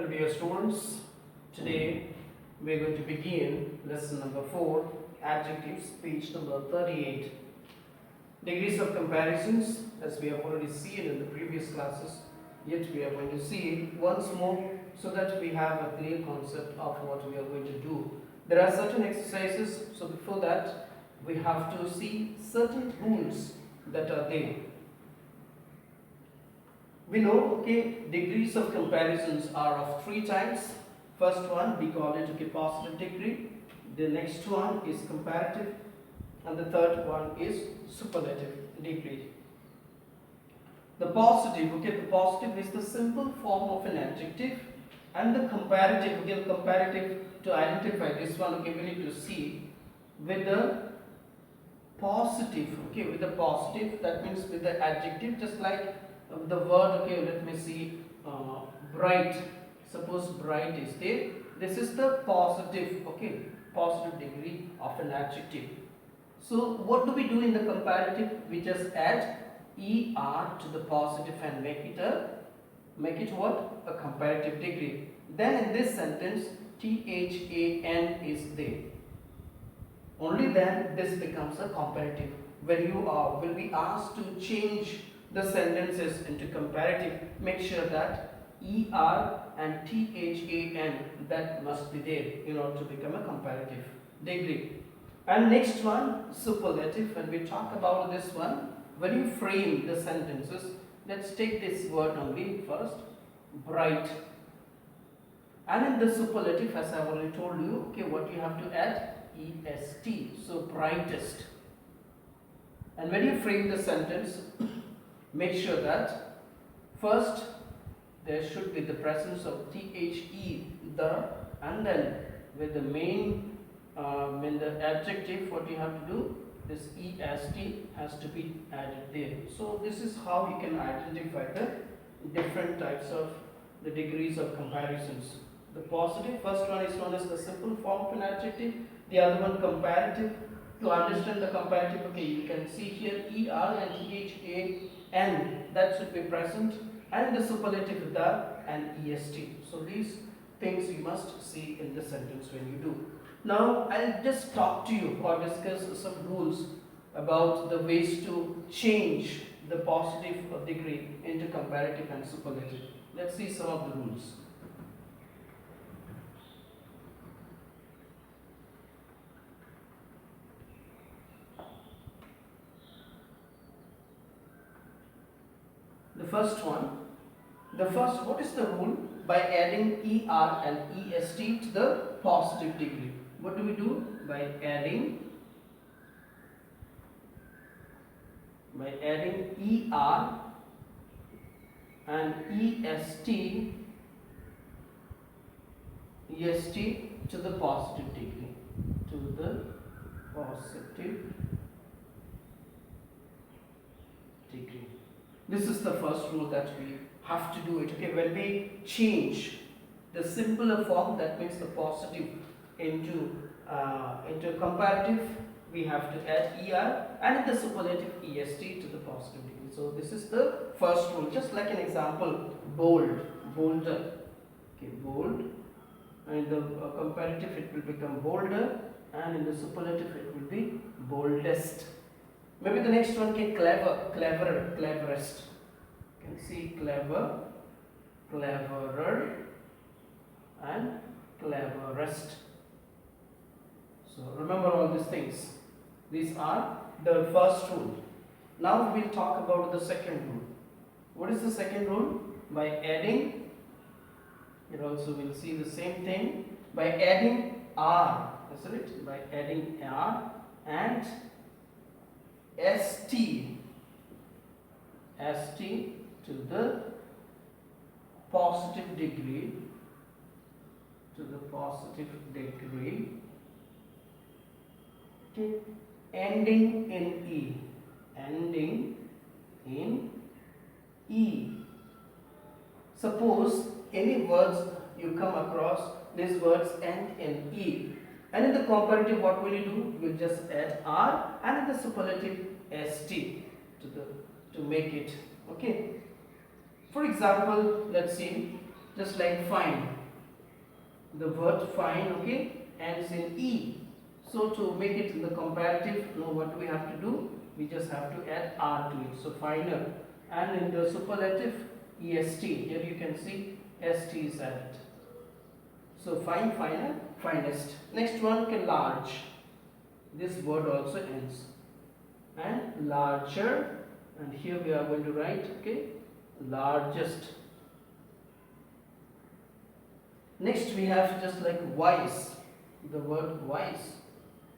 Hello dear students, today we are going to begin lesson number 4, adjectives, page number 38. Degrees of comparisons, as we have already seen in the previous classes, yet we are going to see it once more so that we have a clear concept of what we are going to do. There are certain exercises, so before that we have to see certain rules that are there. We know, okay, degrees of comparisons are of 3 types. First one, we call it, okay, positive degree. The next one is comparative. And the third one is superlative degree. The positive, okay, the positive is the simple form of an adjective. And the comparative, okay, comparative, to identify this one, okay, we need to see with the positive, okay, with the positive, that means with the adjective, just like the word, okay, let me see, bright. Suppose bright is there. This is the positive, okay, positive degree of an adjective. So what do we do in the comparative? We just add er to the positive and make it what? A comparative degree. Then in this sentence, than is there. Only then this becomes a comparative. When you will be asked to change the sentences into comparative, make sure that er and than, that must be there in order to become a comparative degree. And next one, superlative. When we talk about this one, when you frame the sentences, let's take this word only first, bright. And in the superlative, as I have already told you, okay, what you have to add? est, so brightest. And when you frame the sentence, make sure that first there should be the presence of the, the, and then with the main, when the adjective, what you have to do, this est has to be added there. So this is how you can identify the different types of the degrees of comparisons. The positive, first one is known as the simple form of an adjective, the other one comparative. To understand the comparative, okay, you can see here er and than, that should be present, and the superlative the and est. So these things you must see in the sentence when you do. Now I'll just talk to you or discuss some rules about the ways to change the positive degree into comparative and superlative. Let's see some of the rules. What is the rule? By adding er and est to the positive degree. What do we do? By adding er and est to the positive degree. To the positive degree. This is the first rule that we have to do it. Okay, when we change the simpler form, that means the positive into comparative, we have to add er, and in the superlative est to the positive degree. So this is the first rule. Just like an example, bold, bolder. Okay, bold, and in the comparative it will become bolder, and in the superlative it will be boldest. Maybe the next one, okay, clever, cleverer, cleverest. You can see clever, cleverer, and cleverest. So remember all these things. These are the first rule. Now we'll talk about the second rule. What is the second rule? By adding, here also we'll see the same thing. By adding r, isn't it? By adding r and st to the positive degree, okay, ending in e. Suppose any words you come across, these words end in e, and in the comparative, what will you do? You will just add r, and in the superlative st to make it, okay. For example, let's see, Just like fine, the word fine, okay, ends in E. So to make it in the comparative, now what we have to do? We just have to add R to it. So finer. And in the superlative, EST. Here you can see ST is added. So fine, finer, finest. Next one, okay, large. This word also ends. And larger. And here we are going to write, okay, largest. Next we have just like wise. The word wise.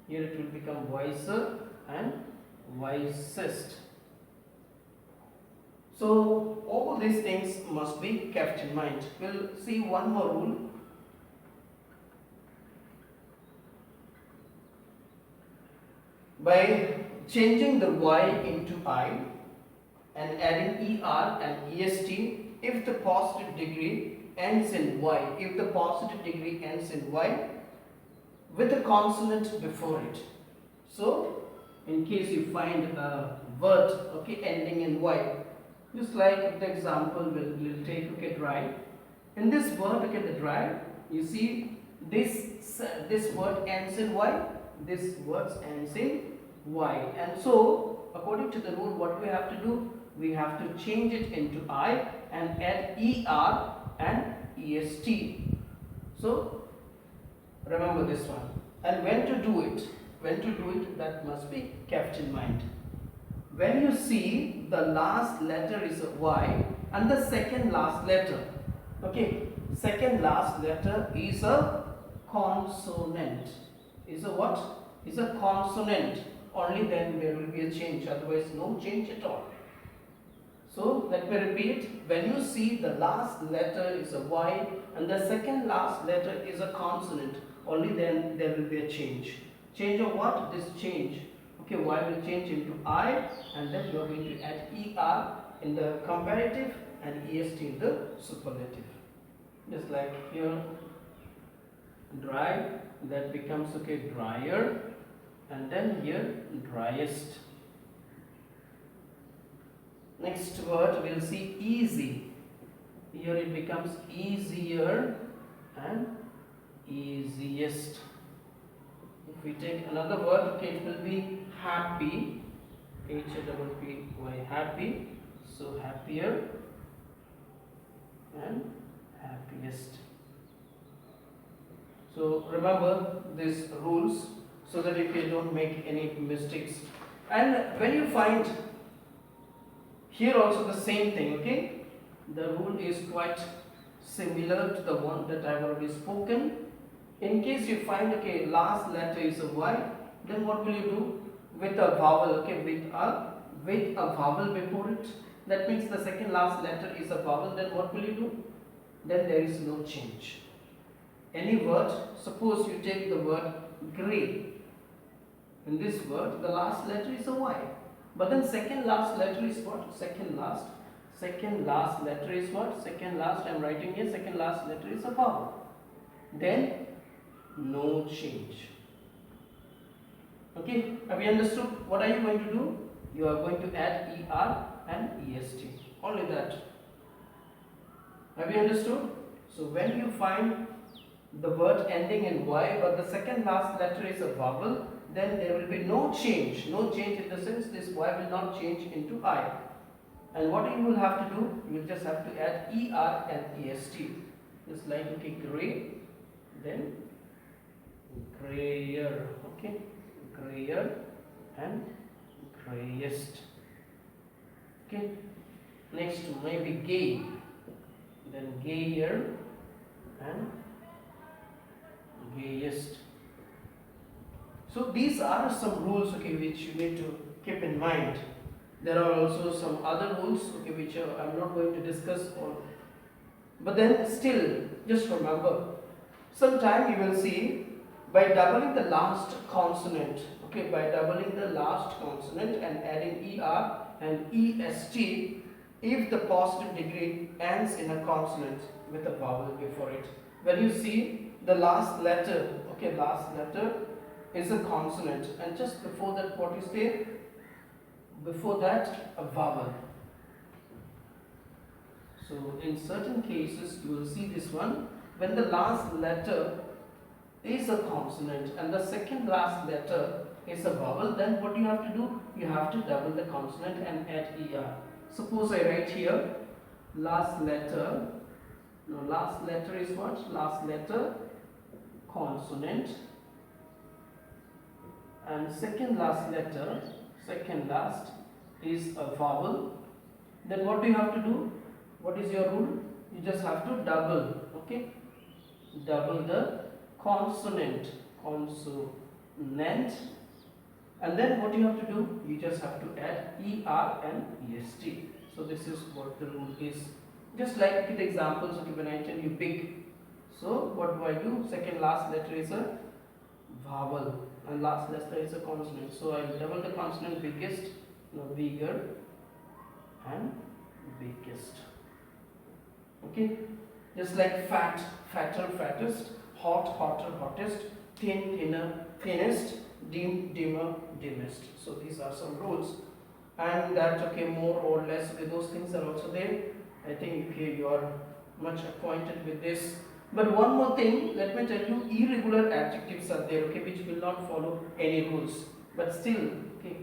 Here it will become wiser and wisest. So all these things must be kept in mind. We'll see one more rule. By changing the Y into I and adding ER and EST, if the positive degree ends in Y, if the positive degree ends in Y with a consonant before it. So in case you find a word, okay, ending in Y, just like the example we'll take, okay, dry. In this word, okay, the dry, you see this word ends in Y, this word ends in Y, and so according to the rule, what we have to do, we have to change it into I and add ER and EST. So remember this one. And when to do it, that must be kept in mind. When you see the last letter is a Y and the second last letter, okay, second last letter is a consonant. Is a what? Is a consonant. Only then there will be a change, otherwise no change at all. So let me repeat, when you see the last letter is a Y and the second last letter is a consonant, only then there will be a change. Change of what? This change. Okay, Y will change into I, and then you are going to add ER in the comparative and EST in the superlative. Just like here, dry, that becomes, okay, drier, and then here driest. Next word we'll see easy. Here it becomes easier and easiest. If we take another word, okay, it will be happy. H-A-P-P-Y, happy. So happier and happiest. So remember these rules so that if you don't make any mistakes. And when you find here also the same thing, okay, the rule is quite similar to the one that I have already spoken. In case you find, okay, last letter is a Y, then what will you do? With a vowel, okay, with a vowel before it, that means the second last letter is a vowel, then what will you do? Then there is no change. Any word, suppose you take the word grey. In this word, the last letter is a Y. But then second last letter is what? Second last letter is what? Second last, I am writing here, second last letter is a vowel. Then no change. Okay, have you understood? What are you going to do? You are going to add ER and EST. Only that. Have you understood? So when you find the word ending in Y but the second last letter is a vowel, then there will be no change. No change in the sense this Y will not change into I. And what you will have to do, you will just have to add ER and EST. Just like, okay, grey, then grayer, okay, grayer and greyest. Okay, next maybe gay, then gayer and gayest. So these are some rules, okay, which you need to keep in mind. There are also some other rules, okay, which I'm not going to discuss on. But then still, just remember, sometime you will see by doubling the last consonant, okay, by doubling the last consonant and adding ER and EST, if the positive degree ends in a consonant with a vowel before it. When you see the last letter, okay, last letter is a consonant, and just before that, what is there? Before that, a vowel. So in certain cases you will see this one, when the last letter is a consonant and the second last letter is a vowel, then what you have to do? You have to double the consonant and add er. Suppose I write here last letter. Now last letter is what? Last letter consonant, and second last letter, second last is a vowel. Then what do you have to do? What is your rule? You just have to double, okay? Double the consonant, and then what you have to do? You just have to add er and est. So this is what the rule is. Just like the examples, okay, when I tell you big, so what do? Second last letter is a vowel and last letter is a consonant. So I will double the consonant biggest, now bigger and biggest. Okay, just like fat, fatter, fattest, hot, hotter, hottest, thin, thinner, thinnest, dim, dimmer, dimmest. So these are some rules, and that, okay, more or less, okay, those things are also there. I think, okay, you are much acquainted with this. But one more thing, let me tell you, irregular adjectives are there, okay, which will not follow any rules. But still, okay,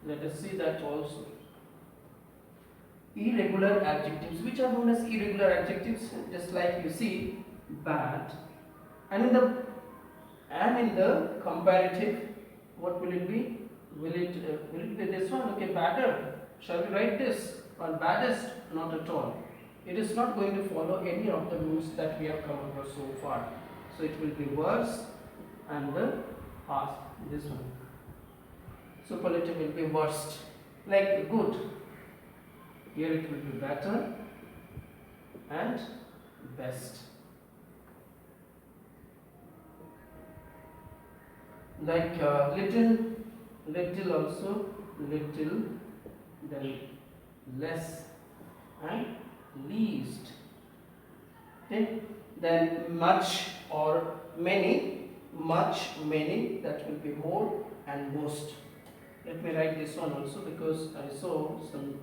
let us see that also. Irregular adjectives, which are known as irregular adjectives, just like you see bad, and in the comparative, what will it be? Will it be this one? Okay, badder. Shall we write this? Or baddest? Not at all. It is not going to follow any of the rules that we have come across so far. So it will be worse, and the past, this one. Superlative will be worst, like good. Here it will be better and best. Like little also, little, then less and least. Okay, then much or many, much, many, that will be more and most. Let me write this one also because I saw some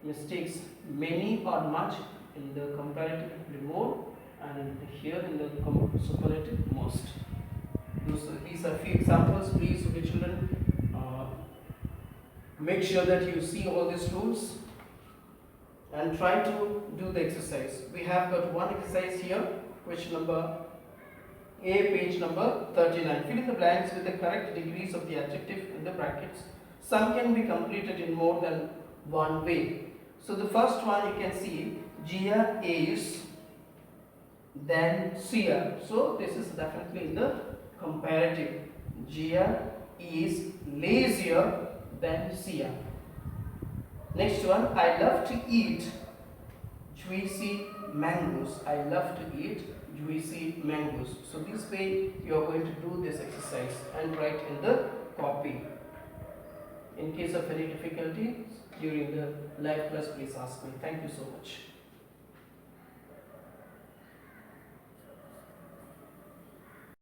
mistakes. Many or much in the comparative will be more, and here in the superlative most. These are few examples. Please, okay, children, make sure that you see all these rules and try to do the exercise. We have got one exercise here, question number A, page number 39. Fill in the blanks with the correct degrees of the adjective in the brackets. Some can be completed in more than one way. So the first one you can see, Gia is, then Sia. So this is definitely in the comparative. Gia is lazier than Sia. Next one, I love to eat juicy mangoes. I love to eat juicy mangoes. So this way you are going to do this exercise and write in the copy. In case of any difficulties during the live class, please ask me. Thank you so much.